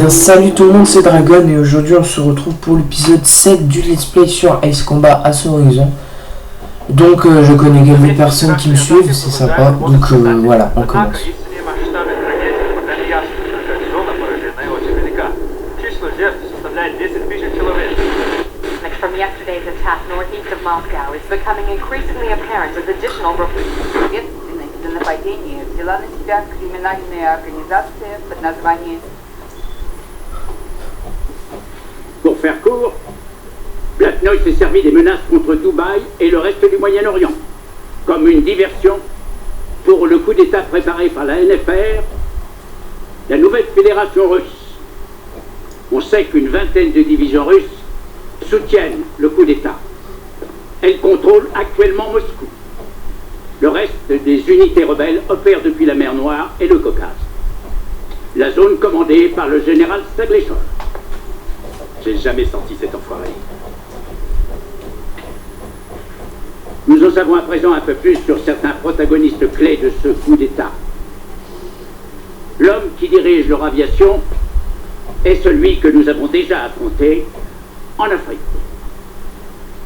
bien salut tout le monde, c'est Dragon et aujourd'hui on se retrouve pour l'épisode 7 du Let's Play sur Ace Combat Assault Horizon. Donc je connais quelques personnes qui me suivent, c'est sympa, donc voilà, on commence. From yesterday's attack northeast of Moscow, it's becoming increasingly apparent as additional ответственность за нападение взяла на себя криминальная организация под названием. Pour faire court, Blatnoy s'est servi des menaces contre Dubaï et le reste du Moyen-Orient, comme une diversion pour le coup d'État préparé par la NFR, la nouvelle fédération russe. On sait qu'une vingtaine de divisions russes soutiennent le coup d'État. Elles contrôlent actuellement Moscou. Le reste des unités rebelles opèrent depuis la mer Noire et le Caucase. La zone commandée par le général Stagleshov. J'ai jamais senti cet enfoiré. Nous en savons à présent un peu plus sur certains protagonistes clés de ce coup d'État. L'homme qui dirige leur aviation est celui que nous avons déjà affronté en Afrique.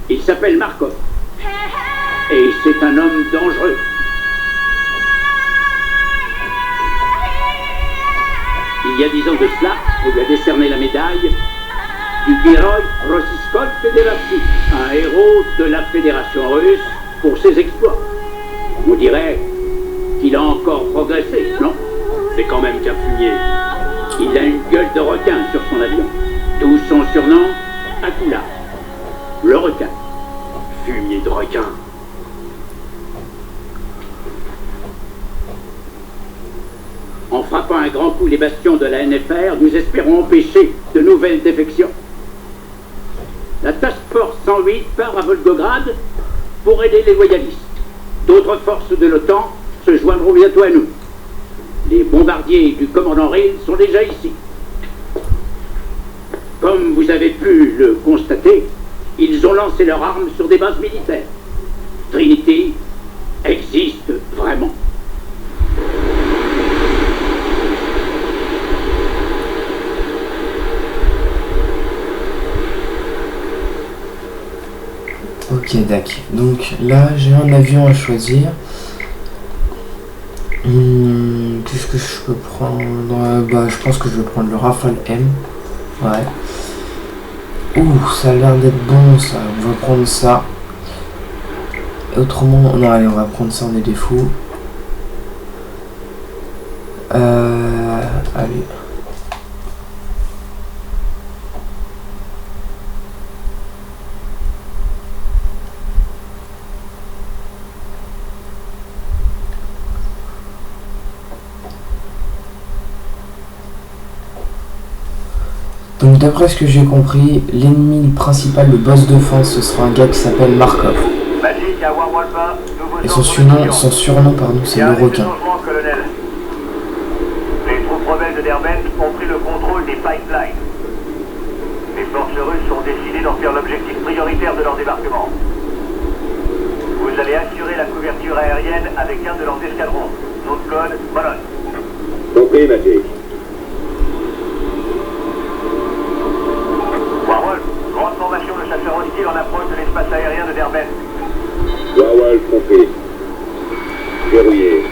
Il s'appelle Markov. Et c'est un homme dangereux. Il y a 10 ans de cela, on lui a décerné la médaille du Geroi Rossiyskoj Federatsii, un héros de la Fédération russe pour ses exploits. On dirait qu'il a encore progressé, non? C'est quand même qu'un fumier. Il a une gueule de requin sur son avion. D'où son surnom, Akula, le requin. Fumier de requin. En frappant un grand coup les bastions de la NFR, nous espérons empêcher de nouvelles défections. La Task Force 108 part à Volgograd pour aider les loyalistes. D'autres forces de l'OTAN se joindront bientôt à nous. Les bombardiers du commandant Hill sont déjà ici. Comme vous avez pu le constater, ils ont lancé leurs armes sur des bases militaires. Trinity existe vraiment. Ok, d'accord. Donc là, j'ai un avion à choisir. Qu'est-ce que je peux prendre? Je pense que je vais prendre le Rafale M. Ouais. Ouh, ça a l'air d'être bon, ça. On va prendre ça. Et autrement, non, allez, on va prendre ça, on est des fous. Allez. Donc d'après ce que j'ai compris, l'ennemi principal, le boss de fin, ce sera un gars qui s'appelle Markov. Et son surnom, c'est le requin. Les troupes rebelles de Derbent ont pris le contrôle des pipelines. Les forces russes ont décidé d'en faire l'objectif prioritaire de leur débarquement. Vous allez assurer la couverture aérienne avec un de leurs escadrons. Nom de code, Molot. Compris, Magic. Warwolf, grande formation de chasseurs hostiles en approche de l'espace aérien de Derbent. Warwolf, compris. Verrouillé.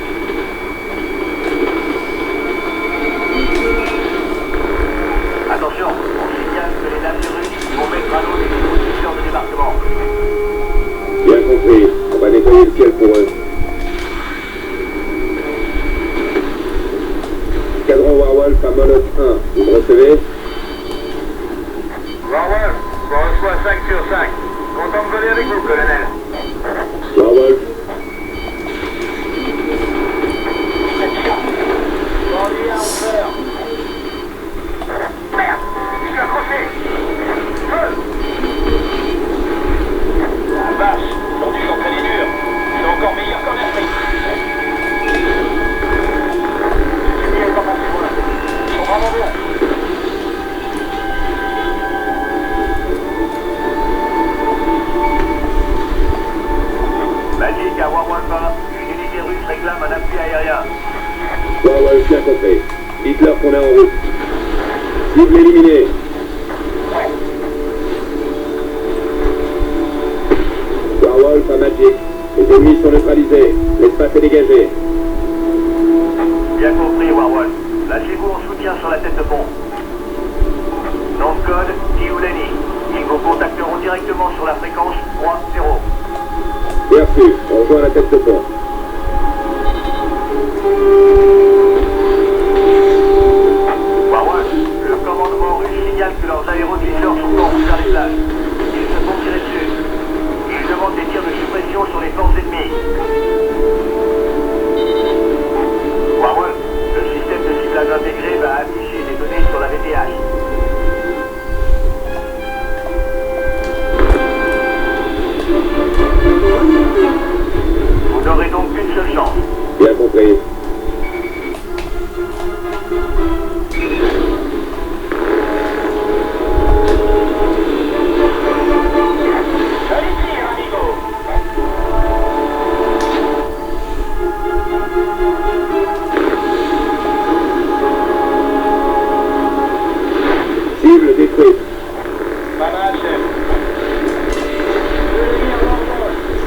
Attention, on signale que les navires russes vont mettre à l'eau des dispositions de débarquement. Bien compris. On va nettoyer le ciel pour eux. Escadron Warwolf à Molot 1. Vous me recevez? Warwolf, on reçoit 5 sur 5. Content de voler avec vous, colonel. Warwolf. Bandit à 11h. Merde, je suis accroché. Feu. La vache, aujourd'hui j'en les durs. C'est encore meilleur qu'en Afrique. C'est bien, comment c'est bon là. Ils sont vraiment bons. Magic à Warwolf, une unité russe réclame un appui aérien. Warwolf, bien compris. Dites-leur qu'on est en route. Cible éliminée. Warwolf à Magic. Les ennemis sont neutralisés. L'espace est dégagé. Bien compris, Warwolf. Lâchez-vous en soutien sur la tête de pont. Nom de code, Tiuleni. Ils vous contacteront directement sur la fréquence 3-0. Bien reçu. On rejoint la tête de pont. Warwolf, le commandement russe signale que leurs aéroglisseurs sont en route vers les plages. Ils se font tirer dessus. Ils demandent des tirs de suppression sur les forces ennemies. Warwolf, le système de ciblage intégré va afficher des données sur la VTH. Vous n'aurez donc qu'une seule chance. Bien compris. Cible détruite. Pas mal, chef.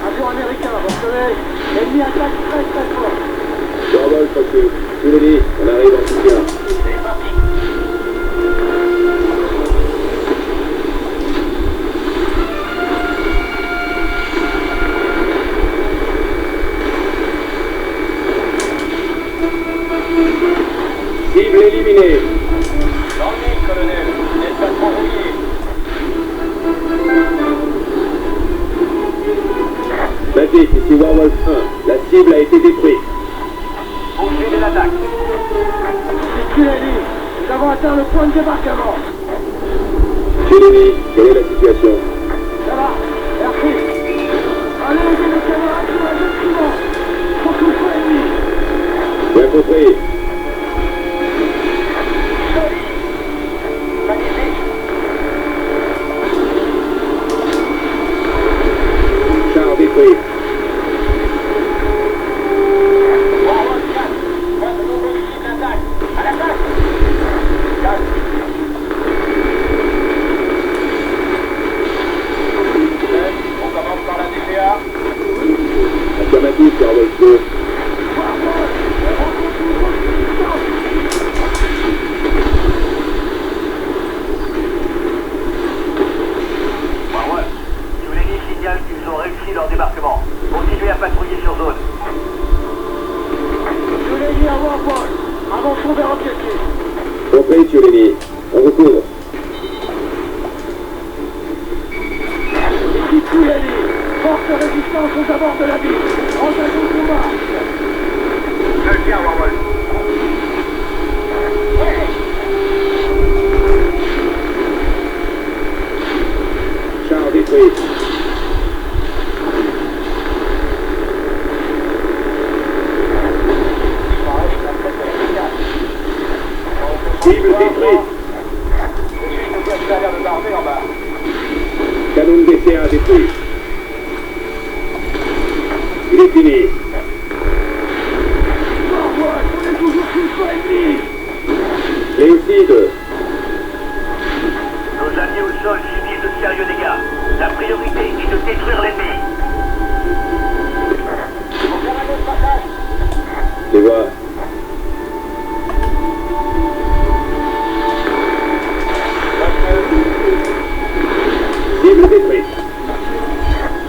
Avion américain, vous recevez? L'ennemi attaque très très fort. Warwolf reçu. Cible, on arrive en soutien. C'est parti. Cible éliminée. Dans le mille, colonel. N'êtes pas trop rouillé. Magic, ici Warwolf 1. La cible a été détruite. Poursuivez l'attaque. Tiuleni, nous avons atteint le point de débarquement. Cible, quelle est la situation? Ça va, merci. Allez, aidez nos camarades sur la zone suivante. Faut tout soit ennemi. Bien compris. Char détruit. Warwolf 4. Voici de nouveaux cibles d'attaque. À l'attaque. Calme. On commence par la DPA. Affirmatif, Warwolf 2. Warwolf, Tiuleni signale qu'ils ont réussi leur débarquement. Continuez à patrouiller sur zone. Tiuleni à Warwolf. Avançons vers objectif. Compris, Ciolini. On recouvre. Ici Tiuleni. Forte résistance aux abords de la ville. Engageons le combat. Je le tiens, Warwolf. Char détruit. Cible détruite. Je a l'air de barber en bas. Canon DCA détruit. Il est fini. Warwolf, on est toujours sous le feu ennemi. Léocide. Nos alliés au sol subissent de sérieux dégâts. La priorité est de détruire l'ennemi. Les vois. Cible détruite.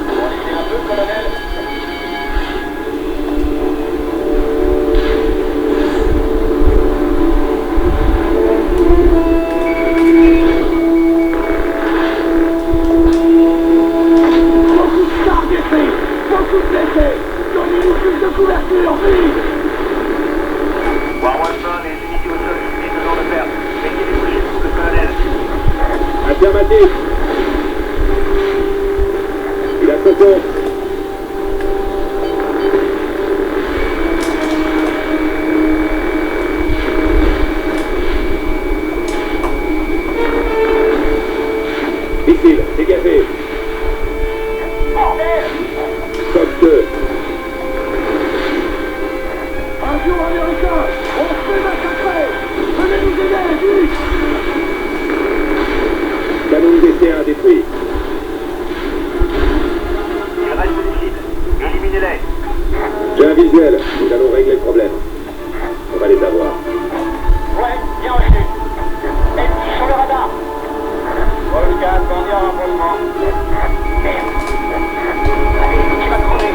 Vous lisez un peu, colonel? Beaucoup de chars détruits. Beaucoup de blessés. Donnez-nous plus de couverture, vite. Warwolf 1, les unités au sol subissent de lourdes pertes. Mettez-les chez vous, le colonel. Affirmatif. Il a son compte. Missile, dégagé. Coq 2. Avion américain. On se fait massacrer. Venez nous aider, vite. Canon DC-1 détruit. Il reste des cibles. Éliminez-les. J'ai un visuel. Nous allons régler le problème. On va les avoir. Ouais, bien reçu. Ennemi sur le radar. Volcan, bandit en rapprochement. Merde. Allez, tu vas crever.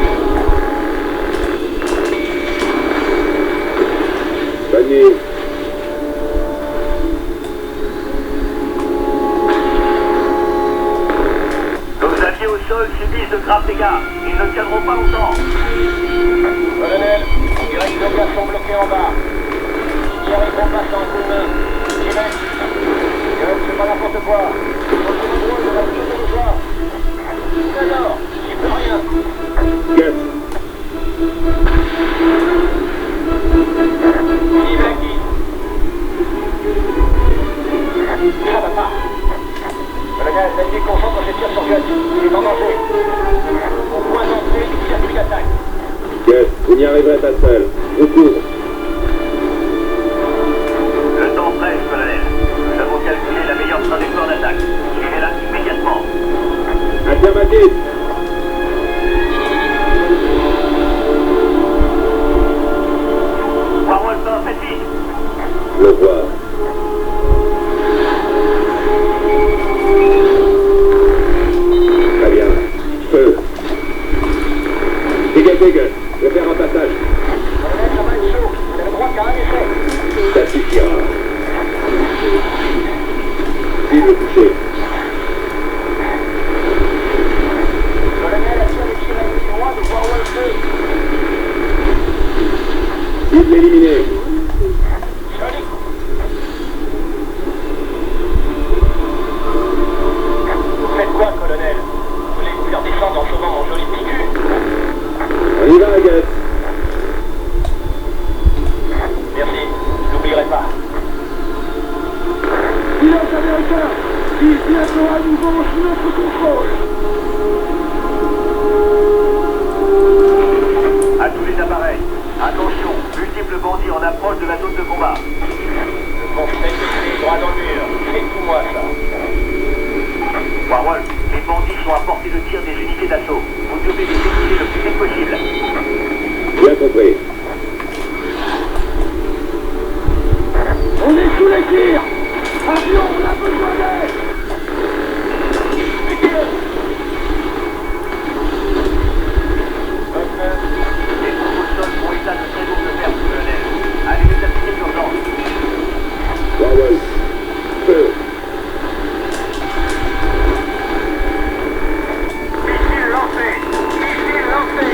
Bonne nuit. Nos alliés au sol subissent de graves dégâts. Ils ne tiendront pas longtemps. Colonel, direct de glace sont bloqués en bas. Ils n'y arriveront pas sans coup de main. J'y vais. C'est pas n'importe quoi. Votre contrôle de la zone de joie. Alors, j'y peux rien. Gus. Qui va qui? Ça va pas. Colonel, l'ennemi concentre ses tirs sur Gus. Il est en danger. Au point d'entrée du circuit d'attaque. Gus, vous n'y arriverez pas seul. Au cours. Le temps presse, colonel. Nous avons calculé la meilleure trajectoire d'attaque. Suivez-la immédiatement. Affirmatif. Warwolfer, faites vite. Le voir. Très bien. Feu. Dégagez, Gus. Je vais faire un passage. Colonel, ça va être chaud. Vous avez le droit qu'à un essai. Ça suffira. Cible touché. Colonel, assure les tirs ennemis droits de Warwolfer. Cible éliminée. Joli. Vous faites quoi, colonel? Vous voulez vous faire descendre en sauvant mon joli petit cul? On y va, Gus. Merci, je n'oublierai pas. Pilote américain, ils bientôt à nouveau sous notre contrôle. À tous les appareils. Attention, multiples bandits en approche de la zone de combat. Le conseil est droit dans le mur. Faites-moi ça. Warwolf, les bandits sont à portée de tir des unités d'assaut. Vous devez les éliminer le plus vite possible. Bien compris. On est sous les tirs. Avion, on a besoin d'aide. Les troupes au sol font état de très lourdes pertes, colonel. Allez les appliquer d'urgence. Warwolf. Feu. Missile lancé. Missile lancé.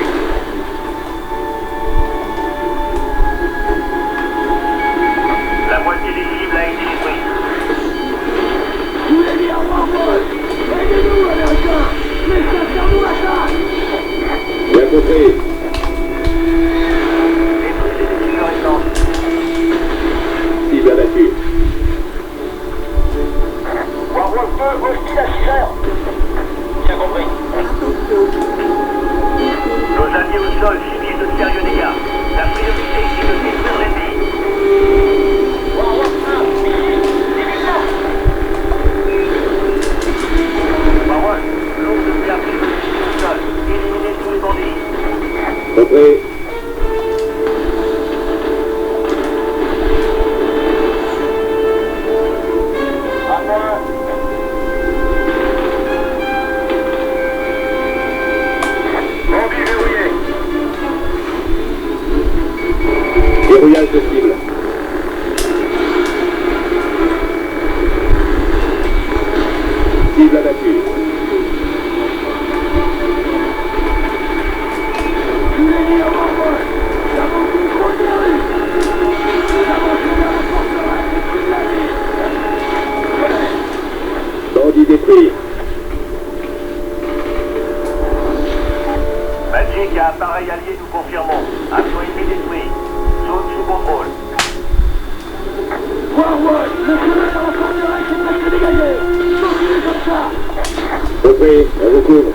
La moitié des cibles a été détruite. Tous les liens Warwolf. Aidez-nous, Américains. Laissez faire nous l'attaque. Bien compris. Détruisez les cibles restantes. Cible abattue. Warwolfer, hostile à 6 heures. Bien compris. Nos alliés au sol subissent de sérieux dégâts. La priorité est de détruire l'ennemi. Warwolfer, missile. Immédiat. Warwolf, l'autre depuis la prise de mission au sol. Éliminez tous les bandits. Compris. À moi. Bandit verrouillé. Verrouillage de cible. Cible abattue. Tous les liens Warwolf. Nous avons le contrôle des rues. Nous avançons vers la forteresse et toute la ville. Bandit détruit. Magic et appareil allié, nous confirmons. Avion ennemi détruit. Zone sous contrôle. Warwolf, le chemin dans la forteresse est presque dégagé. Continuez comme ça. Compris. On vous couvre.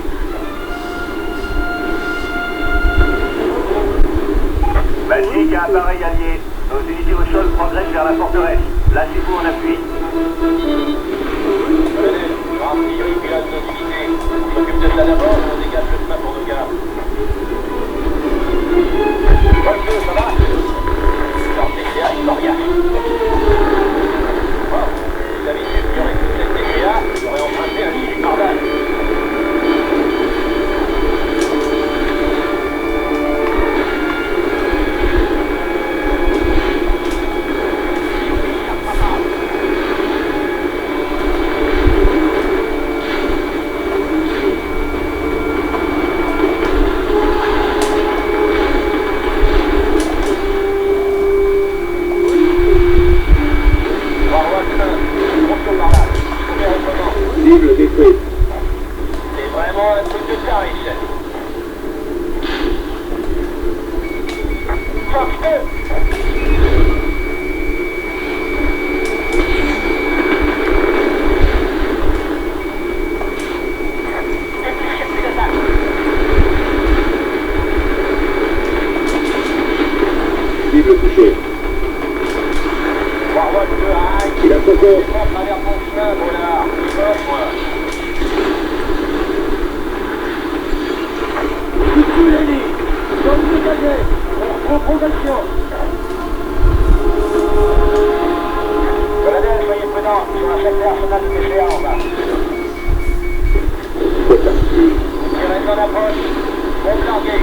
Magic et appareil allié. Nos unités au sol progressent vers la forteresse. Lâchez-vous en appui. Colonel, Artillerie, pilote d'unité. On s'occupe de ça d'abord et on dégage le chemin pour nos gars. Bonjour, ça va? Alors, TCA, il m'en rien. Bon, vous avez su qu'il y aurait toute cette TCA, j'aurais emprunté un gilet pare-balles. Cible détruite. C'est vraiment un truc de tarif. Fox 2. Cible touchée. Warwatch 2 à High. Il a son compte. À travers mon chemin, Bollard. Il bosse, moi. Ici l'ennemi. Comme vous savez, on reprend progression. Colonel, soyez prudent. Sur un secteur arsenal de TCA en bas. Tirez en approche. Bombe larguée.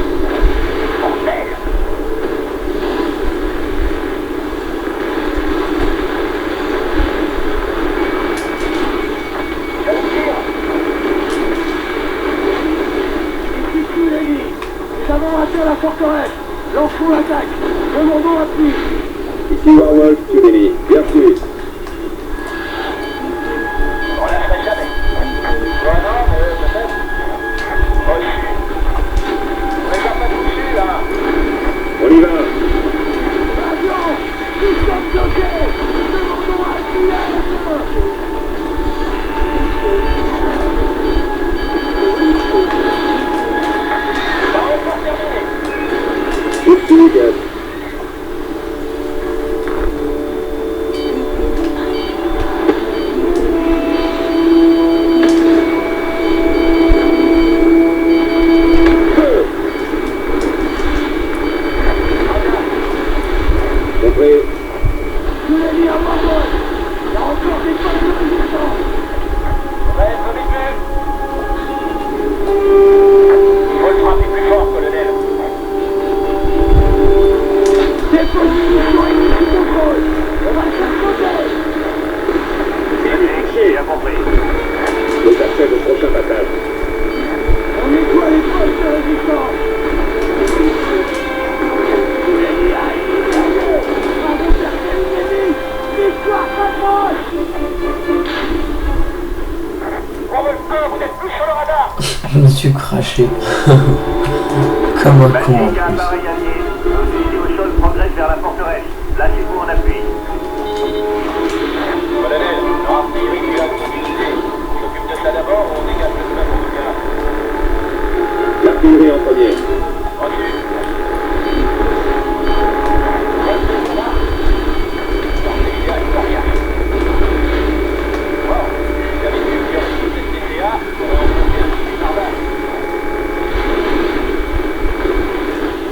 Bordel. Je tire. Ici l'ennemi. Nous avons atteint la forteresse. L'enfant attaque. Demandons appui. Ici Warwolf, sur l'ennemi. Bien sûr. On lâcherait jamais. Ouais, non, mais peut-être. Reçu. On n'est pas dessus, là. On y va. Avion. Nous sommes bloqués. Demandons appui à la Pas encore terminé. Ici les gars. Compris. Tous les liens à Warwolf. Il y a encore des postes de résistance. Prêt, remis. Faut le frapper plus fort, colonel. Des positions ennemies sous contrôle. On va le faire sauter. J'ai bien compris. Les accès au prochain passage. On nettoie les postes de résistance. Tous les liens à éliminer. Avons cherché l'ennemi. L'histoire s'approche. Warwolf 1, vous êtes plus sur le radar. Je me suis craché. Comme un con en Magnifique plus. appareil allié. Nos unités au sol progressent vers la forteresse. Lâchez-vous en appui. Colonel, leur artillerie, pilote d'unité. On s'occupe de ça d'abord ou on dégage le chemin pour nos gars. L'artillerie en premier. Reçu.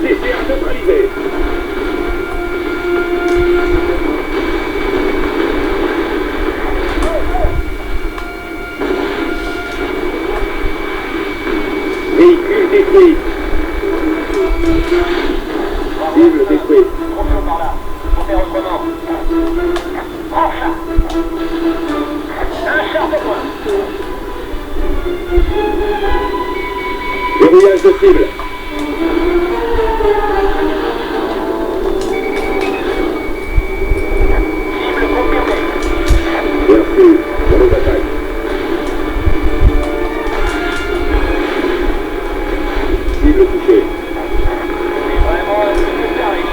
TCA neutralisé. Véhicule détruit. Cible détruite. Contrôle par là. Faut faire autrement. Prends ça. Un char de moins. Verrouillage de cible. Cible confirmée. Bien sûr. Pour nos attaques. Cible touchée. C'est vraiment un truc de tarif.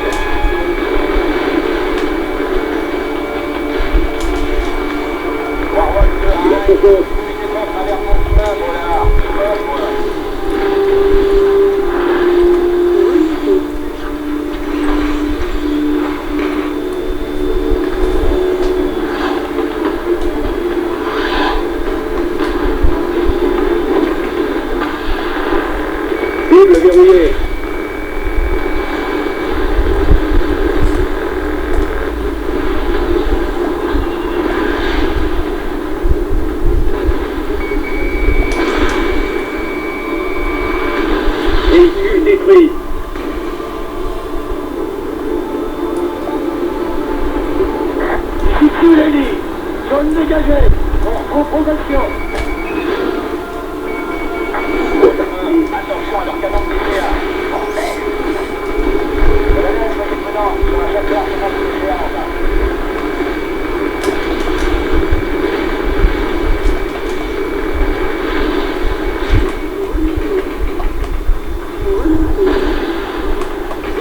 Warwolf 2 Il a à son compte. Mettez pas à travers mon chemin, Bollard. Bosse, moi. Zone dégagée. On reprend progression. Attention à leur canon de DGA. Colonel, soyez prudent. Sur un château arsenal de DGA en bas.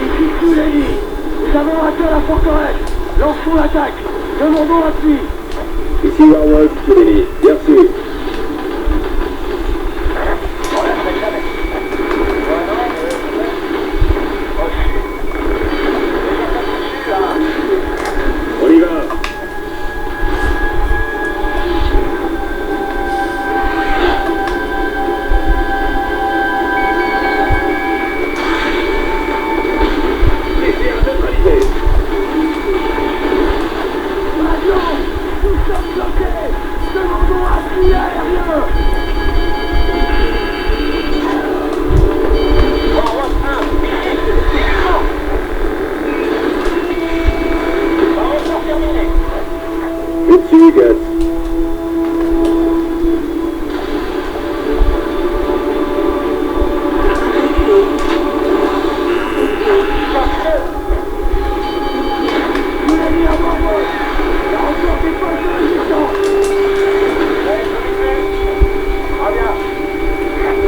Ici Souley. Nous avons raté la forteresse. Lançons l'attaque. Demandons l'appui. Ici Warwolf, Souley. Bien sûr. On la fait jamais. On y va. Laissez un neutralisé. Avion, nous sommes bloqués. Demandons appui aérien. Warwolf 1, ici, également. Barrage terminé. Au-dessus, Gus. Souley à Warwolf. Il y a encore des postes de résistance. Très bien.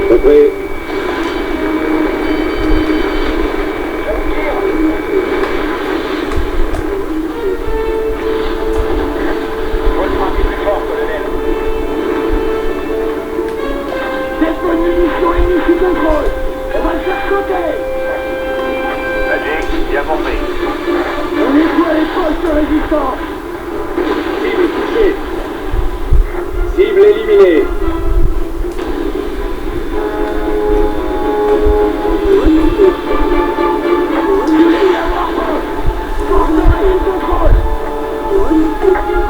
Pas prêt. Je vous tire. Votre frappe est plus forte, colonel. Dépôt de munitions ennemies sous contrôle. On va le faire sauter. Magic, bien compris. On nettoie les postes de résistance. Cible touchée. Cible éliminée. Souley à Warwolf. Forteresse sous contrôle.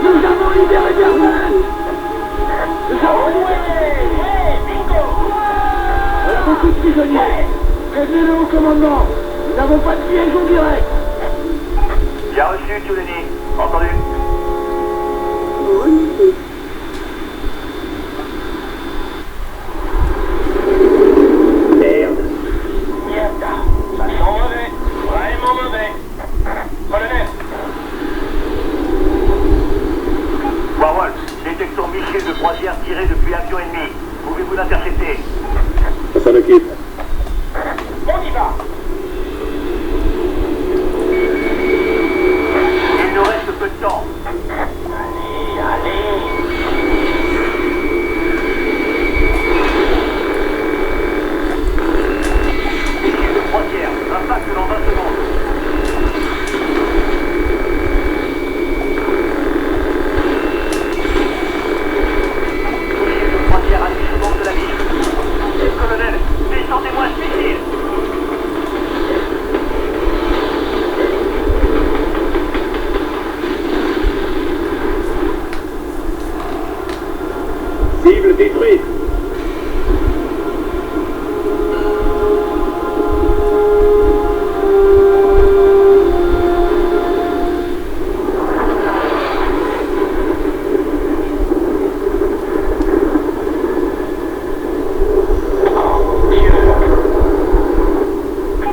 Nous avons libéré Berlin. Nous avons libéré. Bingo. On a beaucoup de prisonniers. Prévenez-le au commandement. Nous n'avons pas de liaison directe. Bien reçu, Tuleni. Entendu. Merde. Mierda. Ça sent mauvais. Vraiment mauvais. Colonel. Warwolf, détectons missile de croisière tiré depuis avion ennemi. Pouvez-vous l'intercepter? On s'en occupe. On y va. Il nous reste peu de temps. Allez. Missile de croisière, impact dans 20 secondes. Missile de croisière à 10 secondes de la ville. Colonel, descendez-moi ce missile. Cible détruite.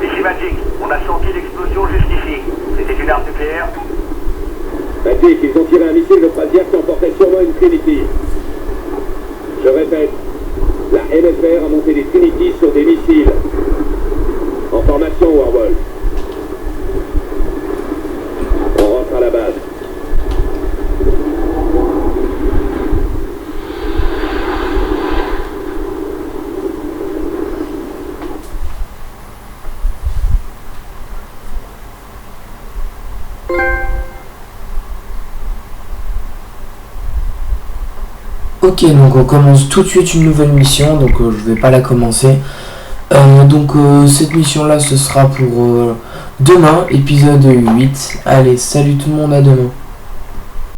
Ici Magic, on a senti l'explosion jusqu'ici. C'était une arme nucléaire? Magic, ils ont tiré un missile de croisière qui emportait sûrement une Trinity. Je répète, la NFR a monté des Trinity sur des missiles. En formation, Warwolf. On rentre à la base. Ok, donc on commence tout de suite une nouvelle mission, donc je vais pas la commencer. Cette mission là ce sera pour demain, épisode 8. Allez, salut tout le monde, à demain.